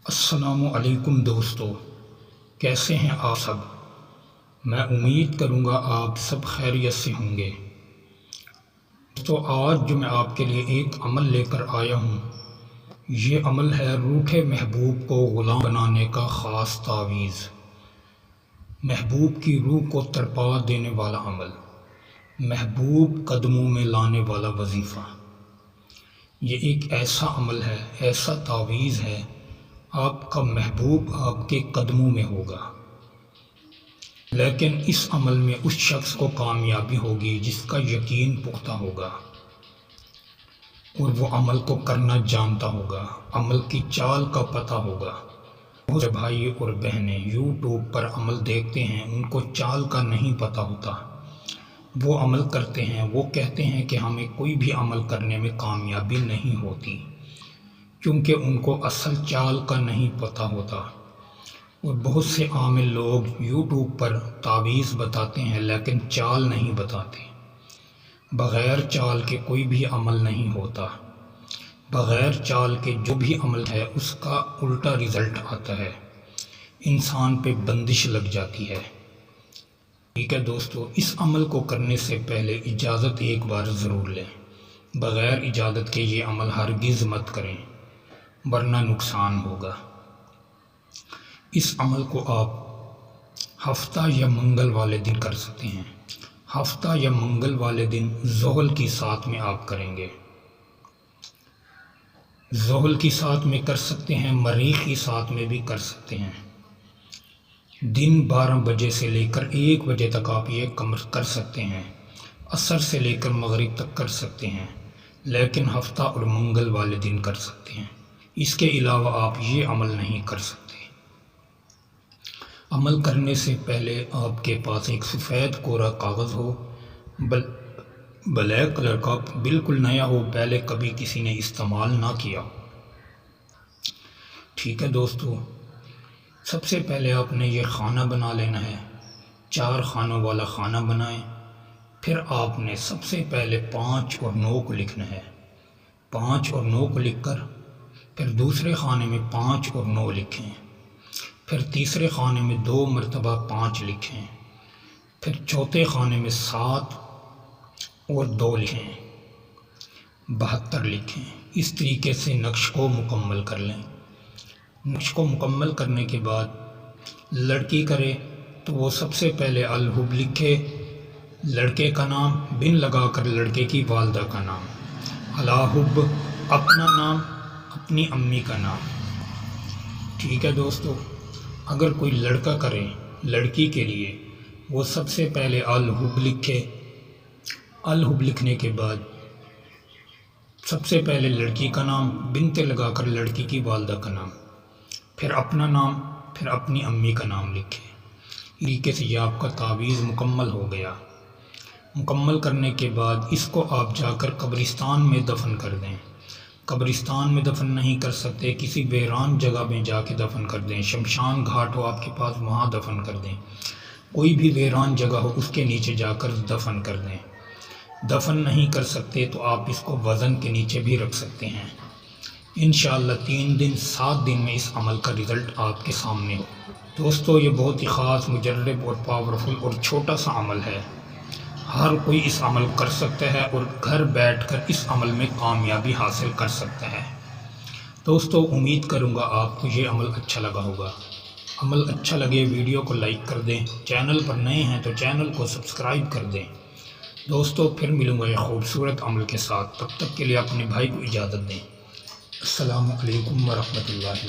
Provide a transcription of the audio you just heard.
السلام علیکم دوستو، کیسے ہیں آپ سب؟ میں امید کروں گا آپ سب خیریت سے ہوں گے۔ تو آج جو میں آپ کے لیے ایک عمل لے کر آیا ہوں، یہ عمل ہے روٹھے محبوب کو غلام بنانے کا خاص تعویذ، محبوب کی روح کو تڑپا دینے والا عمل، محبوب قدموں میں لانے والا وظیفہ۔ یہ ایک ایسا عمل ہے، ایسا تعویذ ہے، آپ کا محبوب آپ کے قدموں میں ہوگا، لیکن اس عمل میں اس شخص کو کامیابی ہوگی جس کا یقین پختہ ہوگا اور وہ عمل کو کرنا جانتا ہوگا، عمل کی چال کا پتہ ہوگا۔ بہت سے بھائی اور بہنیں یوٹیوب پر عمل دیکھتے ہیں، ان کو چال کا نہیں پتہ ہوتا، وہ عمل کرتے ہیں، وہ کہتے ہیں کہ ہمیں کوئی بھی عمل کرنے میں کامیابی نہیں ہوتی، کیونکہ ان کو اصل چال کا نہیں پتہ ہوتا۔ اور بہت سے عامل لوگ یوٹیوب پر تعویذ بتاتے ہیں لیکن چال نہیں بتاتے۔ بغیر چال کے کوئی بھی عمل نہیں ہوتا، بغیر چال کے جو بھی عمل ہے اس کا الٹا رزلٹ آتا ہے، انسان پہ بندش لگ جاتی ہے۔ ٹھیک ہے دوستو، اس عمل کو کرنے سے پہلے اجازت ایک بار ضرور لیں، بغیر اجازت کے یہ عمل ہرگز مت کریں ورنہ نقصان ہوگا۔ اس عمل کو آپ ہفتہ یا منگل والے دن کر سکتے ہیں، ہفتہ یا منگل والے دن ظہر کی ساتھ میں آپ کریں گے، ظہر کی ساتھ میں کر سکتے ہیں، مریخ کی ساتھ میں بھی کر سکتے ہیں۔ دن 12 بجے سے لے کر 1 بجے تک آپ یہ کر سکتے ہیں، عصر سے لے کر مغرب تک کر سکتے ہیں، لیکن ہفتہ اور منگل والے دن کر سکتے ہیں، اس کے علاوہ آپ یہ عمل نہیں کر سکتے۔ عمل کرنے سے پہلے آپ کے پاس ایک سفید کوڑا کاغذ ہو، بلیک کلر کا، بالکل نیا ہو، پہلے کبھی کسی نے استعمال نہ کیا۔ ٹھیک ہے دوستو، سب سے پہلے آپ نے یہ خانہ بنا لینا ہے، 4 خانوں والا خانہ بنائیں۔ پھر آپ نے سب سے پہلے 5 اور 9 کو لکھنا ہے، 5 اور 9 کو لکھ کر پھر دوسرے خانے میں 5 اور 9 لکھیں، پھر تیسرے خانے میں 2 مرتبہ 5 لکھیں، پھر چوتھے خانے میں 7 اور 2 لکھیں، 72 لکھیں۔ اس طریقے سے نقش کو مکمل کر لیں۔ نقش کو مکمل کرنے کے بعد لڑکی کرے تو وہ سب سے پہلے الحب لکھے، لڑکے کا نام بن لگا کر لڑکے کی والدہ کا نام، الحب اپنا نام، اپنی امی کا نام۔ ٹھیک ہے دوستو، اگر کوئی لڑکا کرے لڑکی کے لیے، وہ سب سے پہلے الحب لکھے، الحب لکھنے کے بعد سب سے پہلے لڑکی کا نام، بنت لگا کر لڑکی کی والدہ کا نام، پھر اپنا نام، پھر اپنی امی کا نام لکھے۔ اس طریقے سے یہ آپ کا تعویذ مکمل ہو گیا۔ مکمل کرنے کے بعد اس کو آپ جا کر قبرستان میں دفن کر دیں۔ قبرستان میں دفن نہیں کر سکتے، کسی ویران جگہ میں جا کے دفن کر دیں، شمشان گھاٹ ہو آپ کے پاس وہاں دفن کر دیں، کوئی بھی ویران جگہ ہو اس کے نیچے جا کر دفن کر دیں۔ دفن نہیں کر سکتے تو آپ اس کو وزن کے نیچے بھی رکھ سکتے ہیں۔ انشاءاللہ 3 دن 7 دن میں اس عمل کا رزلٹ آپ کے سامنے ہو۔ دوستو، یہ بہت ہی خاص، مجرب اور پاورفل اور چھوٹا سا عمل ہے، ہر کوئی اس عمل کر سکتا ہے اور گھر بیٹھ کر اس عمل میں کامیابی حاصل کر سکتا ہے۔ دوستو، امید کروں گا آپ کو یہ عمل اچھا لگا ہوگا۔ عمل اچھا لگے ویڈیو کو لائک کر دیں، چینل پر نئے ہیں تو چینل کو سبسکرائب کر دیں۔ دوستو، پھر ملوں گا ایک خوبصورت عمل کے ساتھ، تب تک کے لیے اپنے بھائی کو اجازت دیں۔ السلام علیکم ورحمۃ اللہ وبرکاتہ۔